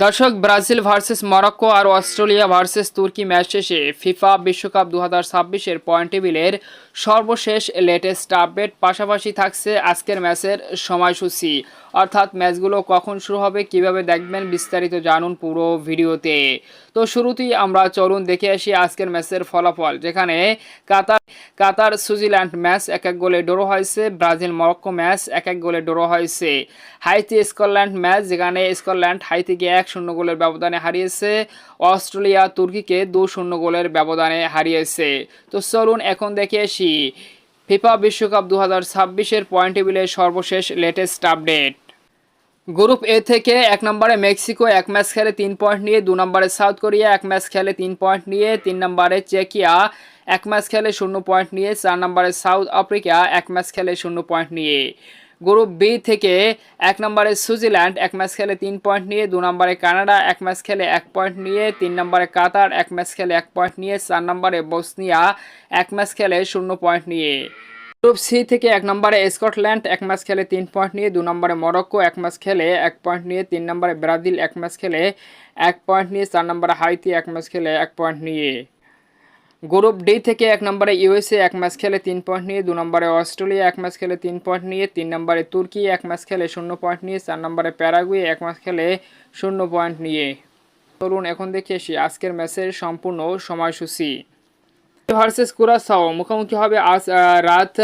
দর্শক, Brazil versus Morocco আর Australia versus তুর্কি match শেষে ফিফা বিশ্বকাপ 2026-এর পয়েন্ট টেবিলের সর্বশেষ লেটেস্ট আপডেট, পাশাপাশি থাকছে আজকের ম্যাচের সময়সূচি, অর্থাৎ ম্যাচগুলো কখন শুরু হবে, কিভাবে দেখবেন, বিস্তারিত জানুন পুরো ভিডিওতে। তো শুরুতেই আমরা চলুন দেখে আসি আজকের ম্যাচের ফলাফল, যেখানে কাতার সুইজারল্যান্ড ম্যাচ 1-1 গোলে ড্র হয়েছে, ব্রাজিল মরক্কো ম্যাচ 1-1 গোলে ড্র হয়েছে, হাইতি স্কটল্যান্ড ম্যাচ যেখানে স্কটল্যান্ড হাইতিকে 1-0 গোলের ব্যবধানে হারিয়েছে, অস্ট্রেলিয়া তুর্কিকে 2-0 গোলের ব্যবধানে হারিয়েছে। তো চলুন এখন দেখে আসি ফিফা বিশ্বকাপ 2026-এর পয়েন্ট টেবিলের সর্বশেষ লেটেস্ট আপডেট। গ্রুপ এ থেকে 1 নম্বরে মেক্সিকো 1 ম্যাচ খেলে 3 পয়েন্ট নিয়ে, 2 নম্বরে সাউথ কোরিয়া 1 ম্যাচ খেলে 3 পয়েন্ট নিয়ে, 3 নম্বরে চেকিয়া 1 ম্যাচ খেলে 0 পয়েন্ট নিয়ে, 4 নম্বরে সাউথ আফ্রিকা 1 ম্যাচ খেলে 0 পয়েন্ট নিয়ে। গ্রুপ বি থেকে 1 নম্বরে সুইজারল্যান্ড 1 ম্যাচ খেলে 3 পয়েন্ট নিয়ে, 2 নম্বরে কানাডা 1 ম্যাচ খেলে 1 পয়েন্ট নিয়ে, 3 নম্বরে কাতার 1 ম্যাচ খেলে 1 পয়েন্ট নিয়ে, 4 নম্বরে বসনিয়া 1 ম্যাচ খেলে 0 পয়েন্ট নিয়ে। গ্রুপ সি থেকে 1 নম্বরে স্কটল্যান্ড 1 ম্যাচ খেলে 3 পয়েন্ট নিয়ে, 2 নম্বরে মরক্কো 1 ম্যাচ খেলে 1 পয়েন্ট নিয়ে, 3 নম্বরে ব্রাজিল 1 ম্যাচ খেলে 1 পয়েন্ট নিয়ে, 4 নম্বরে হাইতি 1 ম্যাচ খেলে 1 পয়েন্ট নিয়ে। গ্রুপ ডি থেকে 1 নম্বরে ইউএসএ 1 ম্যাচ খেলে 3 পয়েন্ট নিয়ে, 2 নম্বরে অস্ট্রেলিয়া 1 ম্যাচ খেলে 3 পয়েন্ট নিয়ে, 3 নম্বরে তুর্কি 1 ম্যাচ খেলে 0 পয়েন্ট নিয়ে, 4 নম্বরে প্যারাগুয়ে 1 ম্যাচ খেলে 0 পয়েন্ট নিয়ে। চলুন এখন দেখে আসি আজকের ম্যাচের সম্পূর্ণ সময়সূচি। ভার্সেস কুরাসাও মুখোমুখি হবে আজ রাত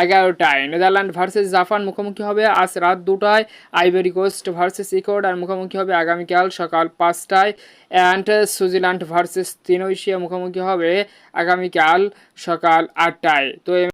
11টায়, নেদারল্যান্ড ভার্সেস জাপান মুখোমুখি হবে আজ রাত 2টায়, আইভরি কোস্ট ভার্সেস ইকুয়েডর মুখোমুখি হবে আগামীকাল সকাল 5টায়, অ্যান্ড সুইজারল্যান্ড ভার্সেস তিউনিসিয়া মুখোমুখি হবে আগামীকাল সকাল 8টায়। তো